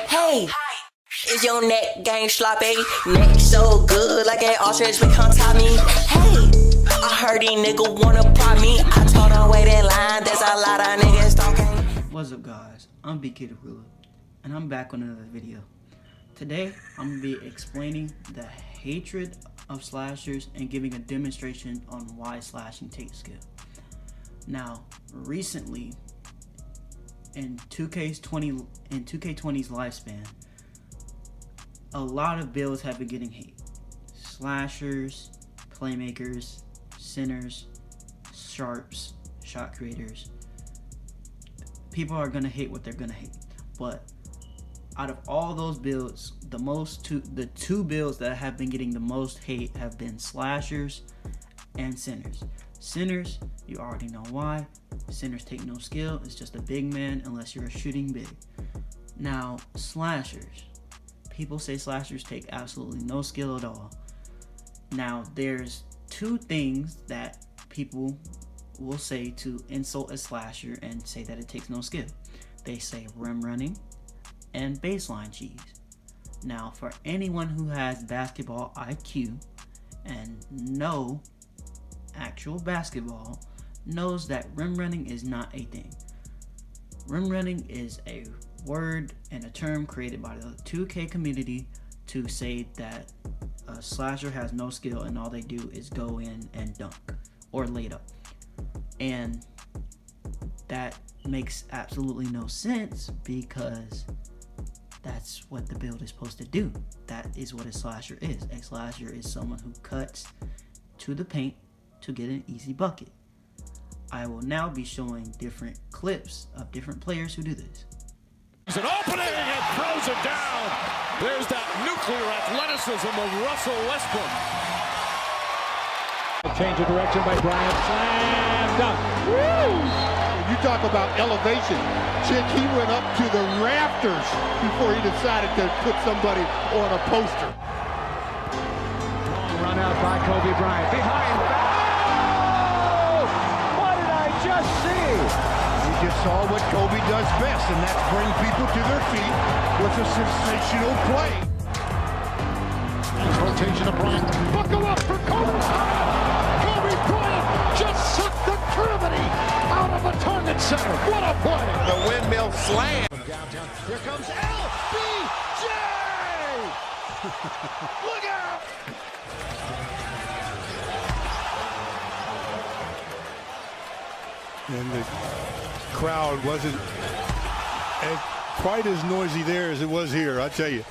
Hey, is your neck game sloppy? Neck so good like an ostrich, but come top me. Hey, I heard these niggas wanna prop me. I told them wait in line, there's a lot of niggas talking. What's up guys, I'm By Gunna, and I'm back on another video. Today, I'm gonna be explaining the hatred of slashers and giving a demonstration on why slashing takes skill. Now, recently, in 2K20's lifespan, a lot of builds have been getting hate. Slashers, playmakers, centers, sharps, shot creators. People are gonna hate what they're gonna hate. But out of all those builds, the two builds that have been getting the most hate have been slashers and centers. Centers, you already know why. Centers take no skill. It's just a big man unless you're shooting big. Now, slashers. People say slashers take absolutely no skill at all. Now, there's two things that people will say to insult a slasher and say that it takes no skill. They say rim running and baseline cheese. Now, for anyone who has basketball IQ and know actual basketball, knows that rim running is not a thing. Rim running is a word and a term created by the 2K community to say that a slasher has no skill and all they do is go in and dunk or lay up. And that makes absolutely no sense because that's what the build is supposed to do. That is what a slasher is. A slasher is someone who cuts to the paint to get an easy bucket. I will now be showing different clips of different players who do this. There's an opening and throws it down. There's that nuclear athleticism of Russell Westbrook. A change of direction by Bryant. Slam dunk. Woo! You talk about elevation. Chick, he went up to the rafters before he decided to put somebody on a poster. Long run out by Kobe Bryant. Behind back. Just see. You just saw what Kobe does best, and that's bring people to their feet with a sensational play. Nice rotation of Bryant. Buckle up for Kobe. Kobe Bryant just sucked the gravity out of a target center. What a play. The windmill slam. Downtown. Here comes LBJ. Look out. And the crowd wasn't quite as noisy there as it was here. I tell you,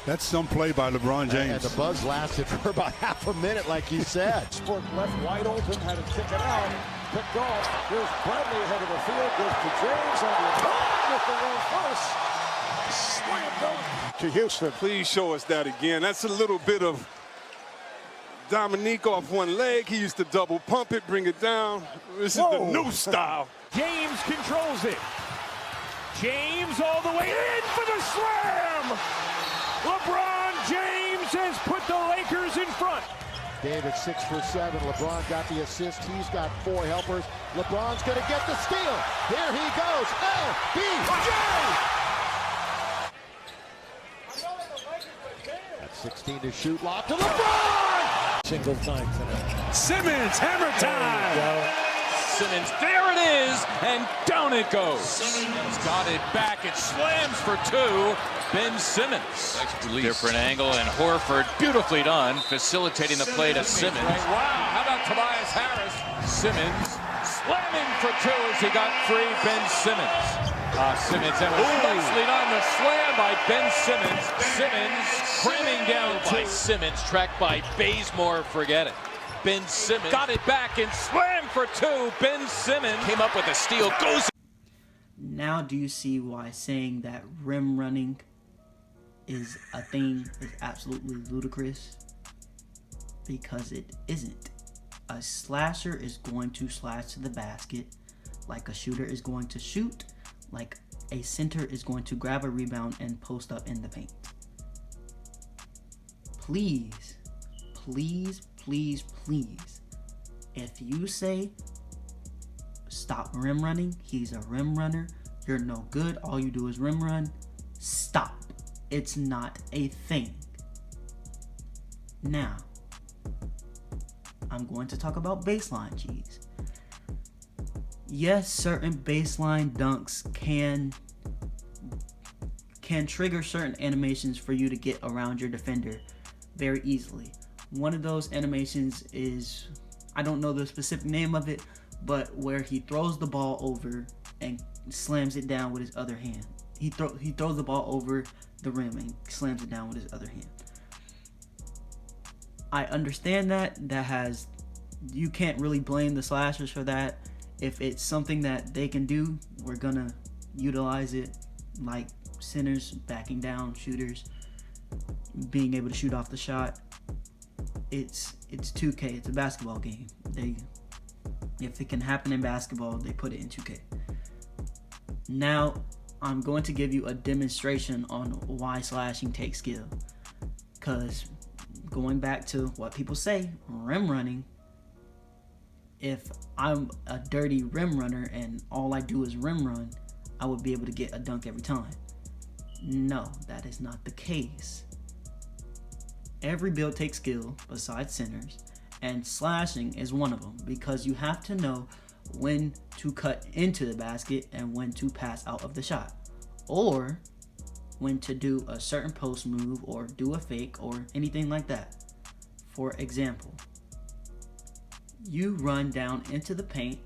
that's some play by LeBron James. And the buzz lasted for about half a minute, like you said. Sport left wide open, had to kick it out. Picked off. Here's Bradley ahead of the field. Goes to James on the top with the run first. Slam dunk to Houston. Please show us that again. That's a little bit of Dominique off one leg. He used to double pump it, bring it down. This is the new style. James controls it. James all the way in for the slam. LeBron James has put the Lakers in front. David 6 for 7. LeBron got the assist. He's got 4 helpers. LeBron's going to get the steal. Here he goes. LBJ. At 16 to shoot. Lob to LeBron. Single time tonight. Simmons, hammer time. Simmons, there it is, and down it goes. Simmons got it back. It slams for 2. Ben Simmons. Different angle, and Horford, beautifully done, facilitating the play to Simmons. Right. Wow, how about Tobias Harris? Simmons slamming for 2 as he got free. Ben Simmons. Simmons, and nicely done, the slam by Ben Simmons. Simmons cramming down by Simmons, tracked by Bazemore, forget it. Ben Simmons got it back and slammed for 2. Ben Simmons came up with a steal, goes. Now do you see why saying that rim running is a thing is absolutely ludicrous? Because it isn't. A slasher is going to slash to the basket like a shooter is going to shoot, like a center is going to grab a rebound and post up in the paint. Please, please, please, please, if you say stop rim running, he's a rim runner, you're no good, all you do is rim run, stop. It's not a thing. Now, I'm going to talk about baseline Gs. Yes, certain baseline dunks can trigger certain animations for you to get around your defender very easily. One of those animations is, I don't know the specific name of it, but where he throws the ball over and slams it down with his other hand. He throws the ball over the rim and slams it down with his other hand. I understand that you can't really blame the slashers for that. If it's something that they can do, we're gonna utilize it, like centers backing down shooters, being able to shoot off the shot. It's 2K. It's a basketball game. If it can happen in basketball, they put it in 2K. Now, I'm going to give you a demonstration on why slashing takes skill. Because going back to what people say, rim running, if I'm a dirty rim runner and all I do is rim run, I would be able to get a dunk every time. No, that is not the case. Every build takes skill besides centers, and slashing is one of them, because you have to know when to cut into the basket and when to pass out of the shot, or when to do a certain post move or do a fake or anything like that. For example, you run down into the paint,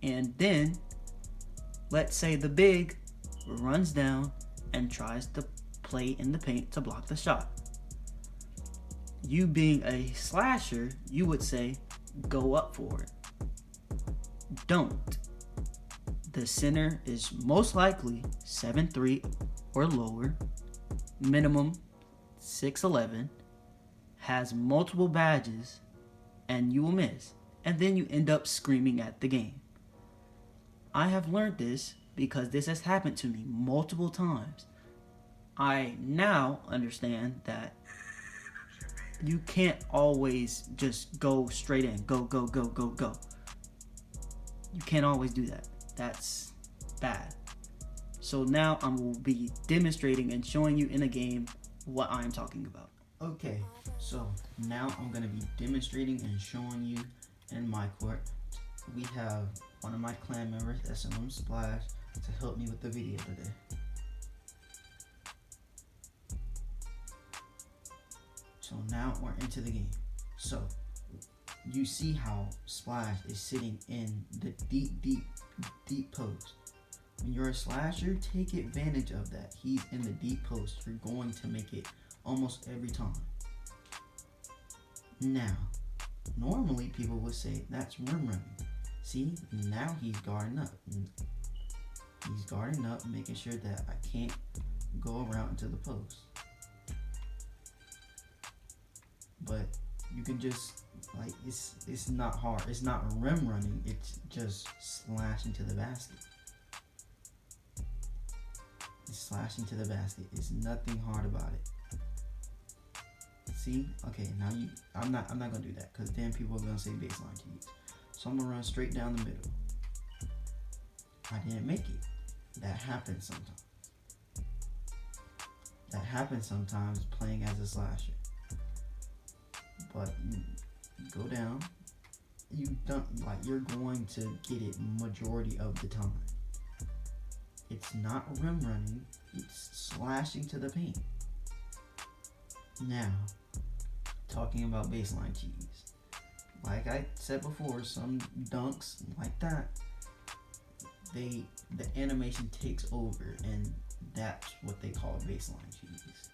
and then let's say the big runs down and tries to play in the paint to block the shot. You being a slasher, you would say, go up for it. Don't. The center is most likely 7'3" or lower, minimum 6'11", has multiple badges, and you will miss. And then you end up screaming at the game. I have learned this because this has happened to me multiple times. I now understand that you can't always just go straight in. Go, go, go, go, go. You can't always do that. That's bad. So now I will be demonstrating and showing you in a game what I'm talking about. Okay, so now I'm going to be demonstrating and showing you in my court. We have one of my clan members, SMM Splash, to help me with the video today. So now we're into the game. So you see how Splash is sitting in the deep post. When you're a slasher, take advantage of that. He's in the deep post. You're going to make it almost every time. Now, normally people would say that's rim running. See, now he's guarding up. He's guarding up, making sure that I can't go around into the post. But you can just, like, it's not hard. It's not rim running. It's just slashing to the basket. It's slashing to the basket. It's nothing hard about it. See? Okay, now I'm not gonna do that, because then people are gonna say baseline keys. So I'm gonna run straight down the middle. I didn't make it. That happens sometimes. That happens sometimes playing as a slasher. But you go down, you don't, like, you're going to get it majority of the time. It's not rim running, it's slashing to the paint. Now, talking about baseline keys. Like I said before, some dunks like that, the animation takes over, and that's what they call baseline keys.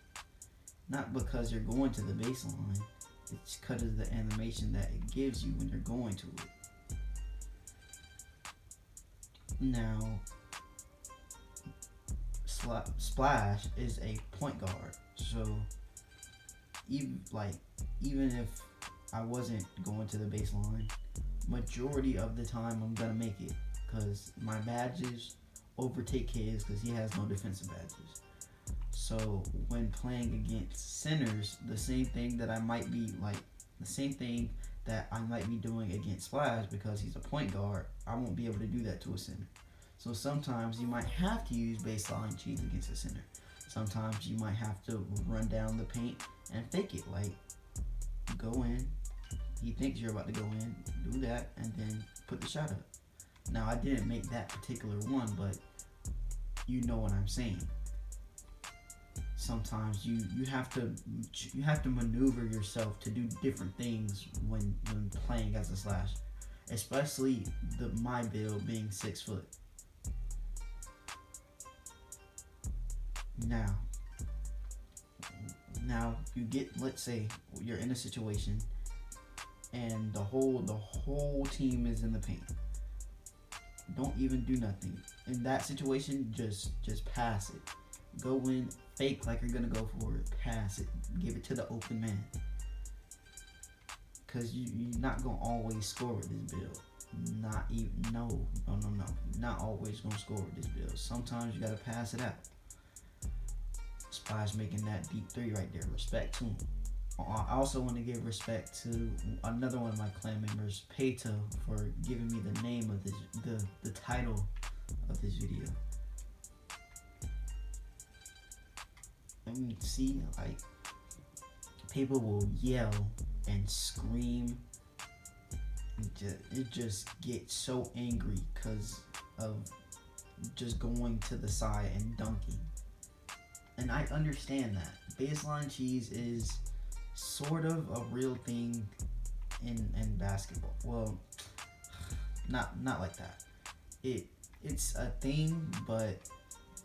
Not because you're going to the baseline, it's because of the animation that it gives you when you're going to it. Now, Splash is a point guard, so even if I wasn't going to the baseline, majority of the time I'm gonna make it, because my badges overtake his, because he has no defensive badges. So when playing against centers, the same thing that I might be doing against Splash, because he's a point guard, I won't be able to do that to a center. So sometimes you might have to use baseline cheese against a center. Sometimes you might have to run down the paint and fake it. Like, go in, he thinks you're about to go in, do that, and then put the shot up. Now, I didn't make that particular one, but you know what I'm saying. Sometimes you have to maneuver yourself to do different things when playing as a slasher, especially my build being 6 foot. Now you get, let's say you're in a situation and the whole team is in the paint. Don't even do nothing. In that situation, just pass it. Go in, fake like you're gonna go for it. Pass it. Give it to the open man. Cause you're not gonna always score with this build. No. You're not always gonna score with this build. Sometimes you gotta pass it out. Spy's making that deep 3 right there. Respect to him. I also want to give respect to another one of my clan members, Peto, for giving me the name of the title of this video. And see, like, people will yell and scream. It just gets so angry because of just going to the side and dunking. And I understand that. Baseline cheese is sort of a real thing in basketball. Well, not like that. It's a thing, but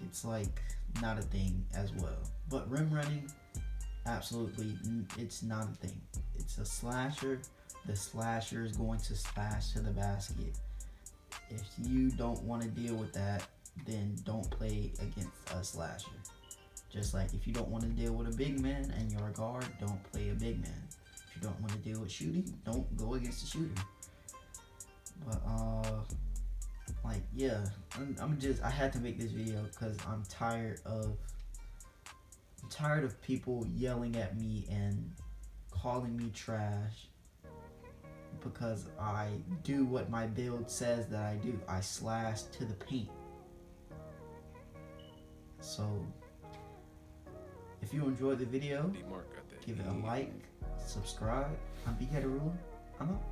it's like not a thing as well. But rim running, absolutely, it's not a thing. It's a slasher. The slasher is going to slash to the basket. If you don't want to deal with that, then don't play against a slasher. Just like if you don't want to deal with a big man and you're a guard, don't play a big man. If you don't want to deal with shooting, don't go against a shooter. But like, yeah, I had to make this video because I'm tired of people yelling at me and calling me trash because I do what my build says that I do. I slash to the paint. So if you enjoyed the video, give it a like, subscribe. I'm Big Head Ruler. I'm out.